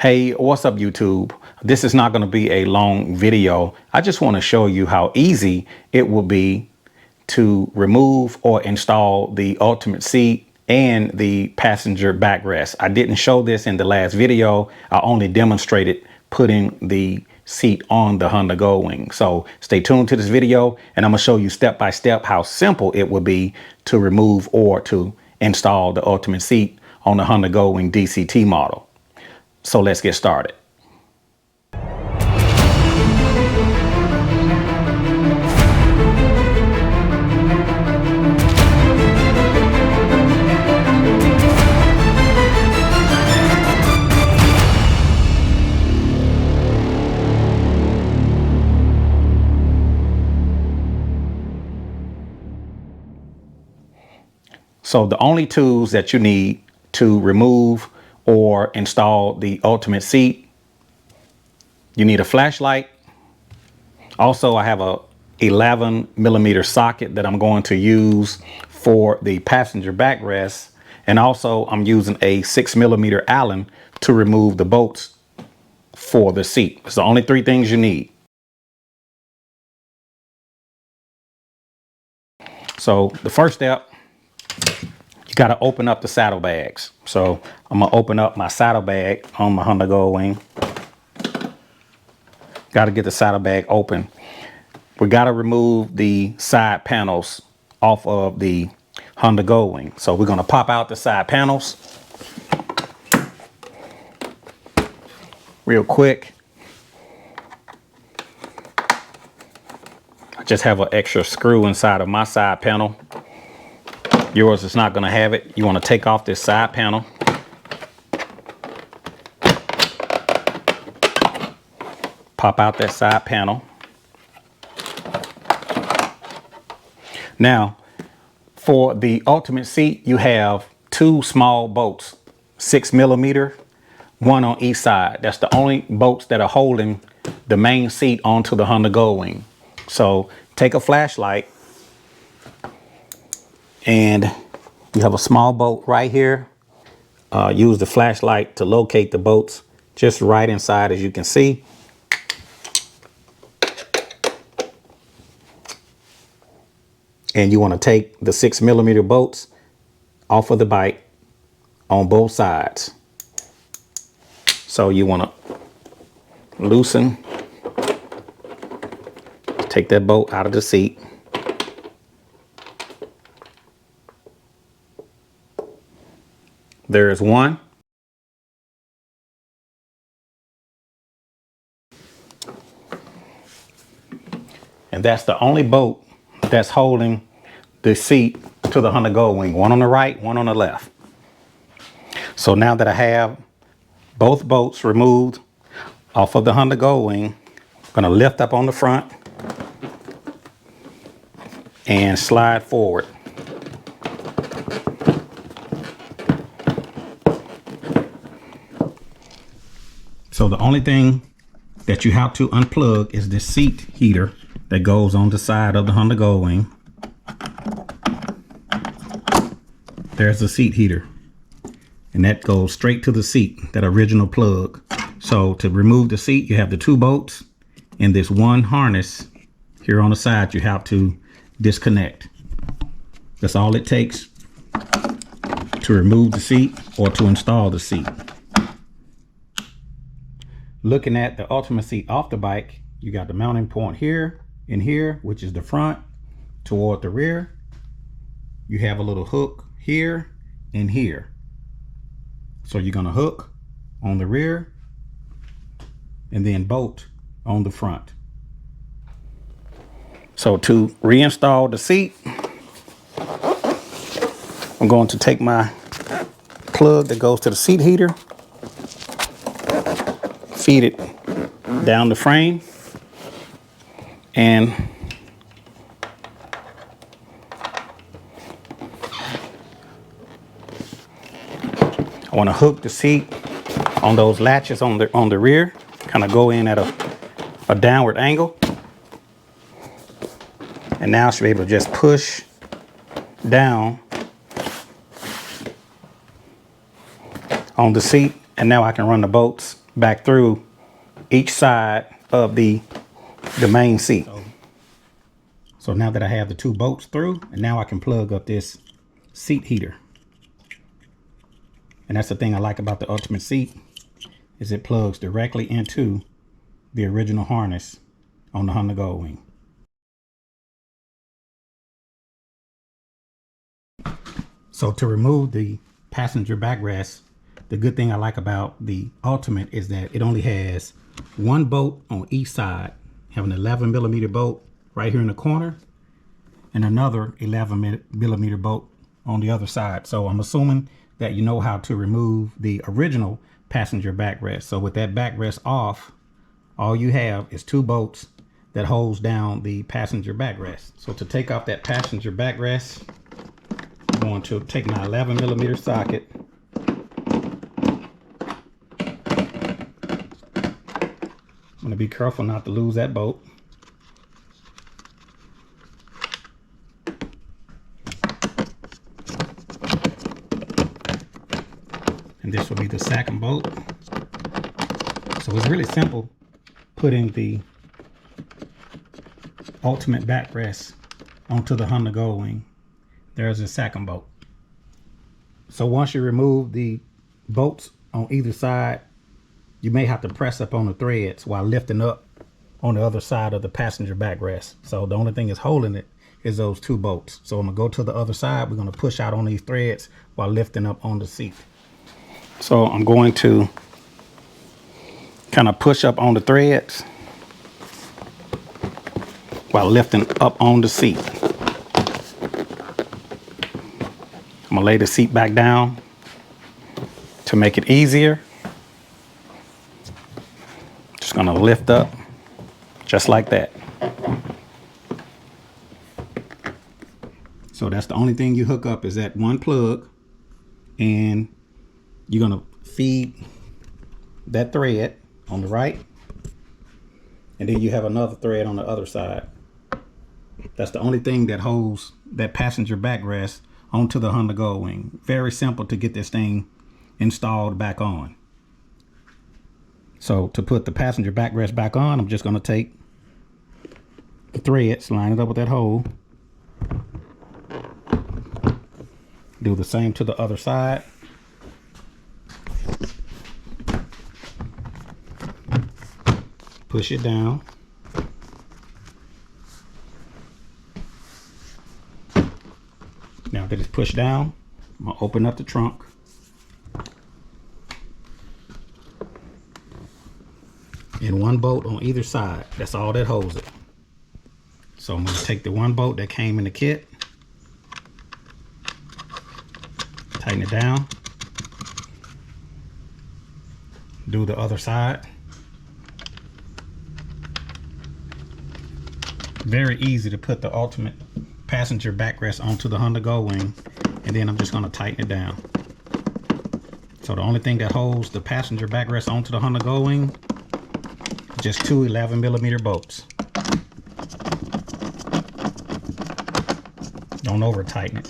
Hey, what's up YouTube? This is not going to be a long video. I just want to show you how easy it will be to remove or install the ultimate seat and the passenger backrest. I didn't show this in the last video. I only demonstrated putting the seat on the Honda Goldwing. So stay tuned to this video and I'm going to show you step by step how simple it would be to remove or to install the ultimate seat on the Honda Goldwing DCT model. So let's get started. So the only tools that you need to remove or install the ultimate seat, you need a flashlight. Also, I have a 11mm socket that I'm going to use for the passenger backrest. And also I'm using a 6mm Allen to remove the bolts for the seat. It's the only three things you need. So the first step, you got to open up the saddlebags. So I'm going to open up my saddlebag on my Honda Goldwing. Got to get the saddlebag open. We got to remove the side panels off of the Honda Goldwing. So we're going to pop out the side panels real quick. I just have an extra screw inside of my side panel. Yours is not going to have it. You want to take off this side panel. Pop out that side panel. Now, for the ultimate seat, you have two small bolts, 6mm, one on each side. That's the only bolts that are holding the main seat onto the Honda Goldwing. So take a flashlight. And you have a small bolt right here. Use the flashlight to locate the bolts just right inside, as you can see. And you want to take the 6mm bolts off of the bike on both sides. So you want to loosen, take that bolt out of the seat. There is one. And that's the only bolt that's holding the seat to the Honda Goldwing. One on the right, one on the left. So now that I have both bolts removed off of the Honda Goldwing, I'm going to lift up on the front and slide forward. So the only thing that you have to unplug is the seat heater that goes on the side of the Honda Goldwing. There's the seat heater. And that goes straight to the seat, that original plug. So to remove the seat, you have the two bolts and this one harness here on the side you have to disconnect. That's all it takes to remove the seat or to install the seat. Looking at the ultimate seat off the bike, you got the mounting point here and here, which is the front toward the rear. You have a little hook here and here. So you're going to hook on the rear and then bolt on the front. So to reinstall the seat, I'm going to take my plug that goes to the seat heater, feed it down the frame, and I want to hook the seat on those latches on the rear, kind of go in at a downward angle, and now I should be able to just push down on the seat, and now I can run the bolts back through each side of the main seat. So now that I have the 2 bolts through, and now I can plug up this seat heater. And that's the thing I like about the Ultimate Seat, is it plugs directly into the original harness on the Honda Goldwing. So to remove the passenger backrest, the good thing I like about the Ultimate is that it only has 1 bolt on each side. Have an 11mm bolt right here in the corner and another 11mm bolt on the other side. So I'm assuming that you know how to remove the original passenger backrest. So with that backrest off, all you have is 2 bolts that holds down the passenger backrest. So to take off that passenger backrest, I'm going to take my 11mm socket, I'm going to be careful not to lose that bolt. And this will be the second bolt. So it's really simple putting the Ultimate backrest onto the Honda Goldwing. There's the second bolt. So once you remove the bolts on either side, you may have to press up on the threads while lifting up on the other side of the passenger backrest. So the only thing is holding it is those 2 bolts. So I'm gonna go to the other side. We're gonna push out on these threads while lifting up on the seat. So I'm going to kind of push up on the threads while lifting up on the seat. I'm gonna lay the seat back down to make it easier. Just gonna lift up just like that. So that's the only thing you hook up is that 1 plug, and you're gonna feed that thread on the right, and then you have another thread on the other side. That's the only thing that holds that passenger backrest onto the Honda Goldwing. Very simple to get this thing installed back on. So to put the passenger backrest back on, I'm just going to take the threads, line it up with that hole, do the same to the other side. Push it down. Now that it's pushed down, I'm gonna open up the trunk. And 1 bolt on either side. That's all that holds it. So I'm gonna take the 1 bolt that came in the kit, tighten it down, do the other side. Very easy to put the Ultimate passenger backrest onto the Honda Goldwing, and then I'm just going to tighten it down. So the only thing that holds the passenger backrest onto the Honda Goldwing is just 2 11mm bolts. Don't over tighten it.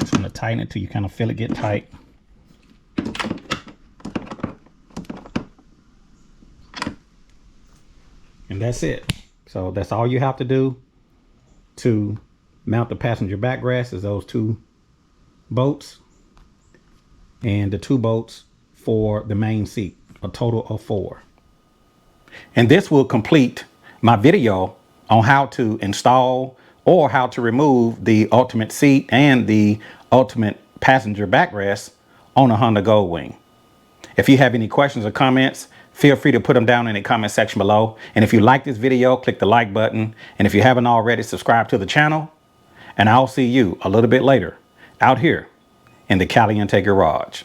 Just going to tighten it till you kind of feel it get tight. And that's it. So that's all you have to do to mount the passenger backrest, is those 2 bolts and the 2 bolts for the main seat, a total of 4. And this will complete my video on how to install or how to remove the Ultimate seat and the Ultimate passenger backrest on a Honda Goldwing. If you have any questions or comments, feel free to put them down in the comment section below. And if you like this video, click the like button. And if you haven't already, subscribe to the channel. And I'll see you a little bit later out here in the Caliente Garage.